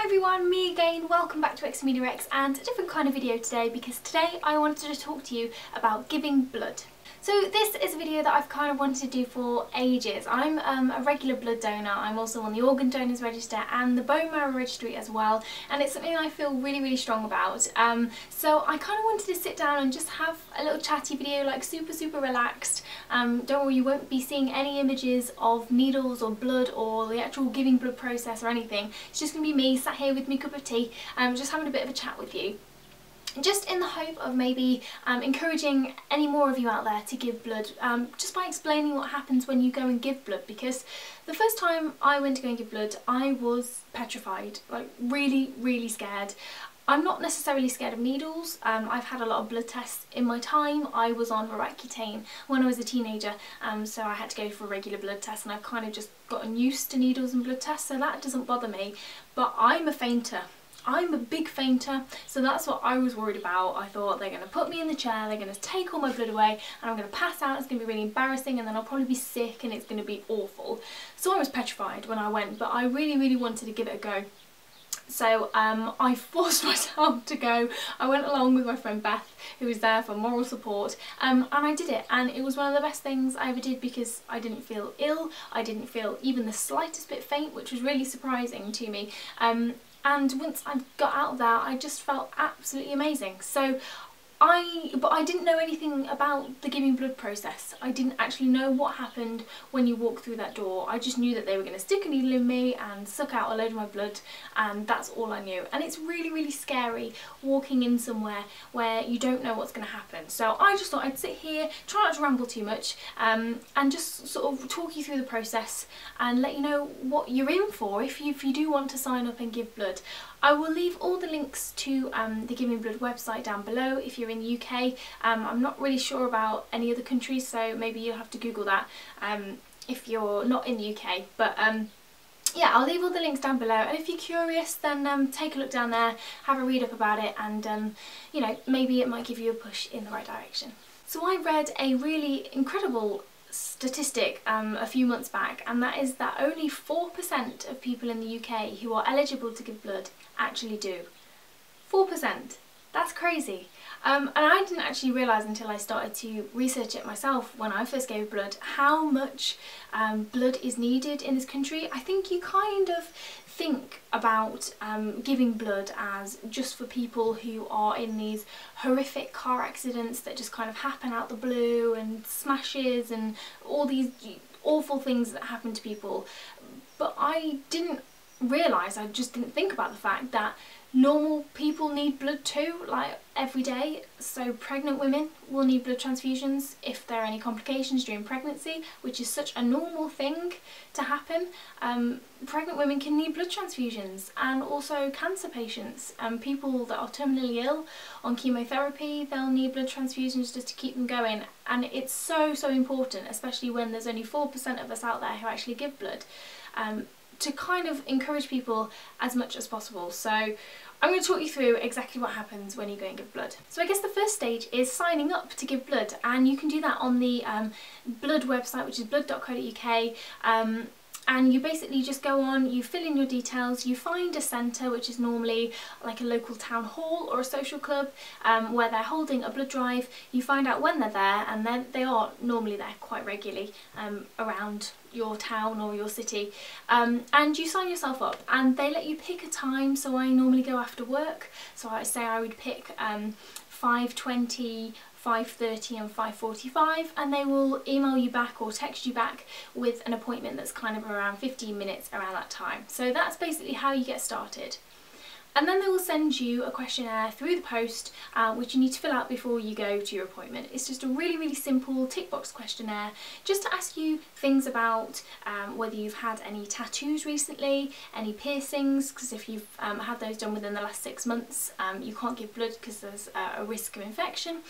Hi everyone, me again. Welcome back to xameliax and a different kind of video today because today I wanted to talk to you about giving blood. So this is a video that I've kind of wanted to do for ages. I'm a regular blood donor. I'm also on the organ donors register and the bone marrow registry as well, and it's something I feel really strong about. So I kind of wanted to sit down and just have a little chatty video, like super relaxed. Don't worry, you won't be seeing any images of needles or blood or the actual giving blood process or anything. It's just going to be me sat here with my cup of tea, just having a bit of a chat with you. Just in the hope of maybe encouraging any more of you out there to give blood, just by explaining what happens when you go and give blood, because the first time I went to go and give blood I was petrified, like really scared. I'm not necessarily scared of needles. I've had a lot of blood tests in my time. I was on Roaccutane when I was a teenager, so I had to go for a regular blood test, and I've kind of just gotten used to needles and blood tests, so that doesn't bother me. But I'm a fainter. I'm a big fainter, so that's what I was worried about. I thought they're going to put me in the chair, they're going to take all my blood away and I'm going to pass out, it's going to be really embarrassing, and then I'll probably be sick and it's going to be awful. So I was petrified when I went, but I really wanted to give it a go. So I forced myself to go. I went along with my friend Beth, who was there for moral support, and I did it, and it was one of the best things I ever did because I didn't feel ill, I didn't feel even the slightest bit faint, which was really surprising to me. And once I got out of there, I just felt absolutely amazing. So but I didn't know anything about the giving blood process. I didn't actually know what happened when you walk through that door. I just knew that they were going to stick a needle in me and suck out a load of my blood, and that's all I knew. And it's really scary walking in somewhere where you don't know what's going to happen. So I just thought I'd sit here, try not to ramble too much, and just sort of talk you through the process and let you know what you're in for if you do want to sign up and give blood. I will leave all the links to the Giving Blood website down below if you're in the UK. I'm not really sure about any other countries, so maybe you'll have to Google that if you're not in the UK. But yeah, I'll leave all the links down below, and if you're curious then take a look down there, have a read up about it, and you know, maybe it might give you a push in the right direction. So I read a really incredible statistic a few months back, and that is that only 4% of people in the UK who are eligible to give blood actually do. 4%. That's crazy. And I didn't actually realise until I started to research it myself when I first gave blood how much blood is needed in this country. I think you kind of think about giving blood as just for people who are in these horrific car accidents that just kind of happen out the blue, and smashes and all these awful things that happen to people. But I didn't realise, I just didn't think about the fact that normal people need blood too, like every day. So pregnant women will need blood transfusions if there are any complications during pregnancy, which is such a normal thing to happen. Pregnant women can need blood transfusions, and also cancer patients, people that are terminally ill on chemotherapy, they'll need blood transfusions just to keep them going. And it's so important, especially when there's only 4% of us out there who actually give blood, to kind of encourage people as much as possible. So I'm going to talk you through exactly what happens when you go and give blood. So I guess the first stage is signing up to give blood, and you can do that on the blood website, which is blood.co.uk. And you basically just go on, you fill in your details, you find a centre, which is normally like a local town hall or a social club, where they're holding a blood drive. You find out when they're there, and then they are normally there quite regularly around your town or your city, and you sign yourself up, and they let you pick a time. So I normally go after work, so I say I would pick 5:20, 5:30 and 5:45, and they will email you back or text you back with an appointment that's kind of around 15 minutes around that time. So that's basically how you get started. And then they will send you a questionnaire through the post, which you need to fill out before you go to your appointment. It's just a really simple tick box questionnaire, just to ask you things about whether you've had any tattoos recently, any piercings, because if you've had those done within the last 6 months, you can't give blood because there's a risk of infection.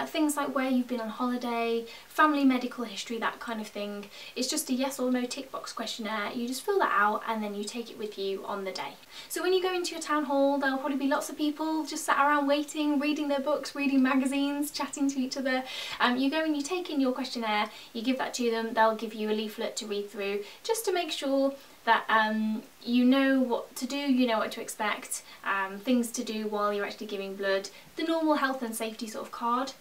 Things like where you've been on holiday, family medical history, that kind of thing. It's just a yes or no tick box questionnaire. You just fill that out and then you take it with you on the day. So when you go into your town town hall, there'll probably be lots of people just sat around waiting, reading their books, reading magazines, chatting to each other. You go and you take in your questionnaire, you give that to them, they'll give you a leaflet to read through, just to make sure that you know what to do, you know what to expect, things to do while you're actually giving blood, the normal health and safety sort of card.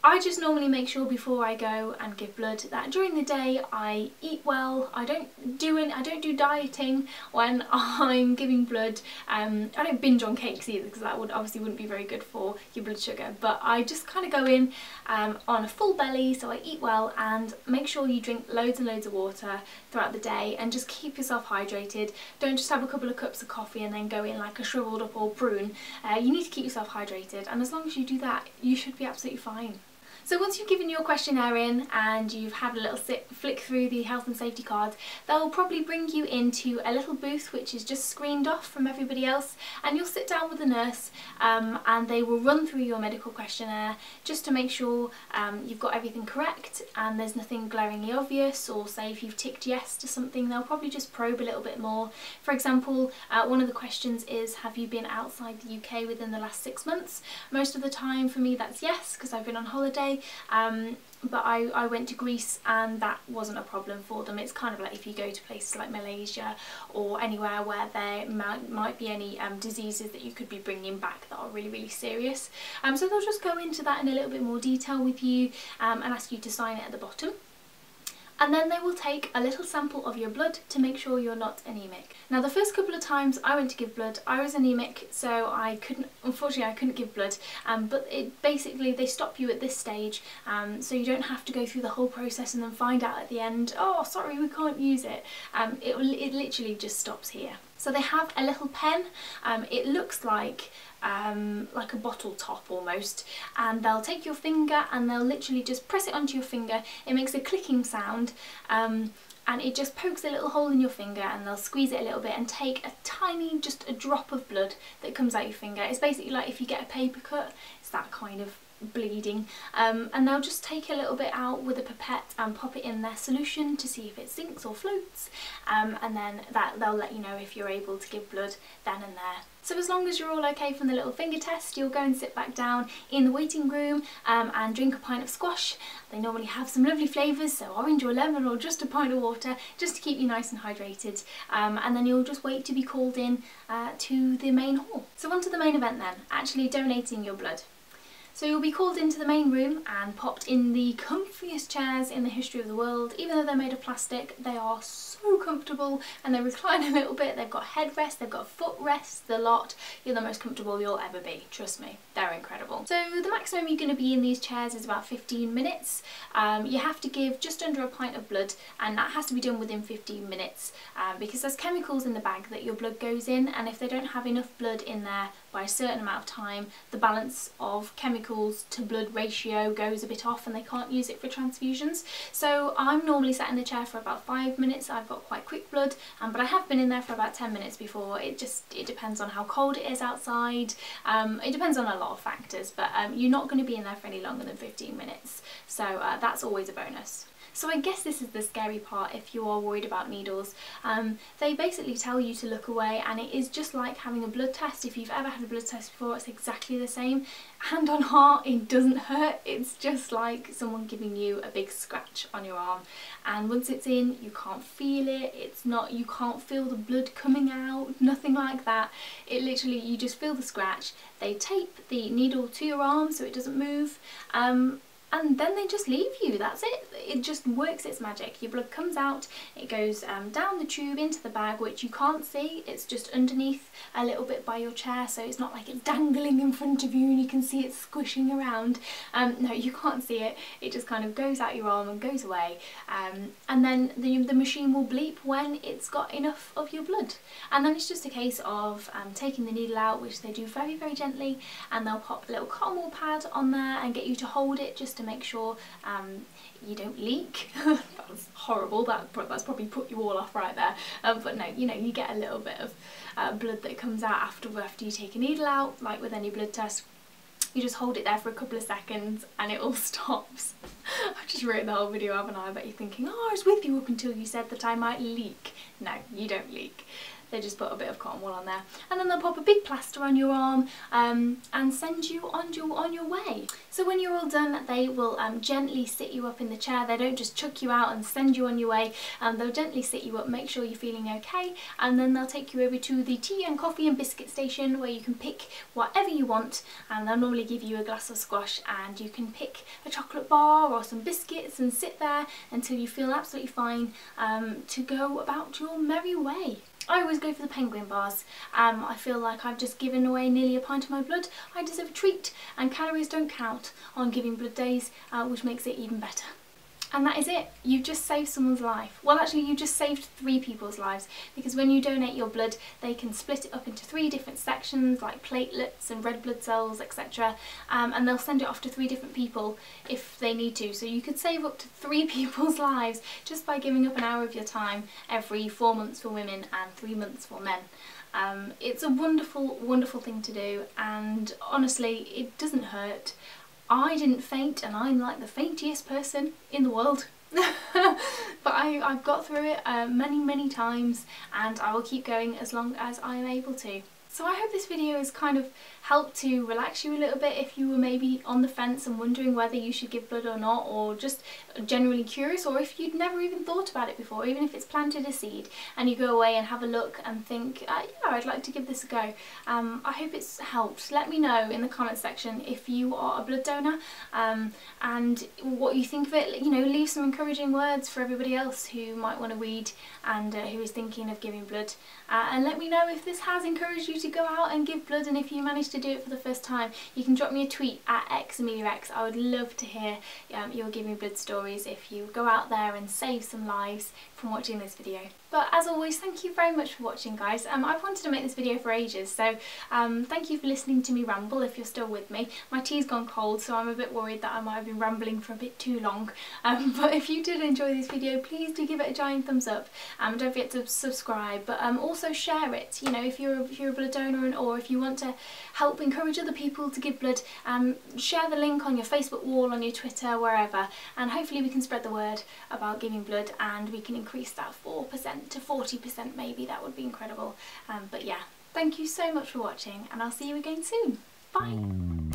I just normally make sure before I go and give blood that during the day I eat well. I don't do dieting when I'm giving blood. I don't binge on cakes either, because that obviously wouldn't be very good for your blood sugar. But I just kind of go in on a full belly, so I eat well, and make sure you drink loads and loads of water throughout the day, and just keep yourself hydrated. Don't just have a couple of cups of coffee and then go in like a shriveled up old prune. You need to keep yourself hydrated, and as long as you do that, you should be absolutely fine. So once you've given your questionnaire in and you've had a little flick through the health and safety cards, they'll probably bring you into a little booth which is just screened off from everybody else, and you'll sit down with a nurse and they will run through your medical questionnaire just to make sure you've got everything correct and there's nothing glaringly obvious, or say if you've ticked yes to something, they'll probably just probe a little bit more. For example, one of the questions is, have you been outside the UK within the last 6 months? Most of the time for me that's yes, because I've been on holiday. But I went to Greece and that wasn't a problem for them. It's kind of like if you go to places like Malaysia or anywhere where there might be any diseases that you could be bringing back that are really, really serious. So they'll just go into that in a little bit more detail with you and ask you to sign it at the bottom. And then they will take a little sample of your blood to make sure you're not anemic. Now the first couple of times I went to give blood, I was anemic, so unfortunately I couldn't give blood, but basically they stop you at this stage, so you don't have to go through the whole process and then find out at the end, oh sorry we can't use it. It literally just stops here. So they have a little pen, it looks like a bottle top almost, and they'll take your finger and they'll literally just press it onto your finger. It makes a clicking sound and it just pokes a little hole in your finger, and they'll squeeze it a little bit and take a tiny, just a drop of blood that comes out your finger. It's basically like if you get a paper cut, it's that kind of bleeding, and they'll just take a little bit out with a pipette and pop it in their solution to see if it sinks or floats, and then they'll let you know if you're able to give blood then and there. So as long as you're all okay from the little finger test, you'll go and sit back down in the waiting room and drink a pint of squash. They normally have some lovely flavours, so orange or lemon or just a pint of water, just to keep you nice and hydrated, and then you'll just wait to be called in to the main hall. So on to the main event then, actually donating your blood. So you'll be called into the main room and popped in the comfiest chairs in the history of the world. Even though they're made of plastic, they are so comfortable and they recline a little bit. They've got headrests, they've got footrests, the lot. You're the most comfortable you'll ever be, trust me, they're incredible. So the maximum you're going to be in these chairs is about 15 minutes. You have to give just under a pint of blood, and that has to be done within 15 minutes because there's chemicals in the bag that your blood goes in, and if they don't have enough blood in there by a certain amount of time, the balance of chemicals to blood ratio goes a bit off and they can't use it for transfusions. So I'm normally sat in the chair for about 5 minutes. I've got quite quick blood, but I have been in there for about 10 minutes before. It depends on how cold it is outside. It depends on a lot of factors, but you're not going to be in there for any longer than 15 minutes. So that's always a bonus. So I guess this is the scary part if you are worried about needles. They basically tell you to look away, and it is just like having a blood test. If you've ever had a blood test before, it's exactly the same. Hand on heart, it doesn't hurt. It's just like someone giving you a big scratch on your arm. And once it's in, you can't feel it. You can't feel the blood coming out, nothing like that. It literally, you just feel the scratch. They tape the needle to your arm so it doesn't move. And then they just leave you, that's it. It just works its magic. Your blood comes out, it goes down the tube into the bag, which you can't see. It's just underneath a little bit by your chair, so it's not like it's dangling in front of you and you can see it squishing around. No, you can't see it. It just kind of goes out your arm and goes away. And then the machine will bleep when it's got enough of your blood. And then it's just a case of taking the needle out, which they do very, very gently, and they'll pop a little cotton wool pad on there and get you to hold it just to make sure you don't leak. That was horrible, that's probably put you all off right there, but no, you know, you get a little bit of blood that comes out after you take a needle out, like with any blood test. You just hold it there for a couple of seconds and it all stops. I've just written the whole video, haven't I? I bet you're thinking, oh, I was with you up until you said that I might leak. No, you don't leak. They just put a bit of cotton wool on there, and then they'll pop a big plaster on your arm and send you on your way. So when you're all done, they will gently sit you up in the chair. They don't just chuck you out and send you on your way. They'll gently sit you up, make sure you're feeling okay, and then they'll take you over to the tea and coffee and biscuit station where you can pick whatever you want, and they'll normally give you a glass of squash, and you can pick a chocolate bar or some biscuits and sit there until you feel absolutely fine to go about your merry way. I always go for the penguin bars. I feel like I've just given away nearly a pint of my blood. I deserve a treat, and calories don't count on giving blood days, which makes it even better. And that is it. You've just saved someone's life. Well, actually, you just saved 3 people's lives, because when you donate your blood, they can split it up into 3 different sections, like platelets and red blood cells, etc. And they'll send it off to 3 different people if they need to. So you could save up to 3 people's lives just by giving up an hour of your time every 4 months for women and 3 months for men. It's a wonderful, wonderful thing to do, and honestly, it doesn't hurt. I didn't faint, and I'm like the faintiest person in the world. But I've got through it many times, and I will keep going as long as I am able to. So I hope this video has kind of helped to relax you a little bit if you were maybe on the fence and wondering whether you should give blood or not, or just generally curious, or if you'd never even thought about it before, even if it's planted a seed and you go away and have a look and think, yeah, I'd like to give this a go. I hope it's helped. Let me know in the comment section if you are a blood donor and what you think of it. You know, leave some encouraging words for everybody else who might want to weed and who is thinking of giving blood, and let me know if this has encouraged you to go out and give blood, and if you managed to do it for the first time, you can drop me a tweet at xameliax. I would love to hear your giving blood stories if you go out there and save some lives from watching this video. But as always, thank you very much for watching, guys. I've wanted to make this video for ages, so thank you for listening to me ramble if you're still with me. My tea's gone cold, so I'm a bit worried that I might have been rambling for a bit too long. But if you did enjoy this video, please do give it a giant thumbs up. Don't forget to subscribe, but also share it. You know, if you're a blood donor, or if you want to help encourage other people to give blood, share the link on your Facebook wall, on your Twitter, wherever, and hopefully we can spread the word about giving blood, and we can increase that 4% to 40% maybe. That would be incredible. But yeah, thank you so much for watching, and I'll see you again soon. Bye!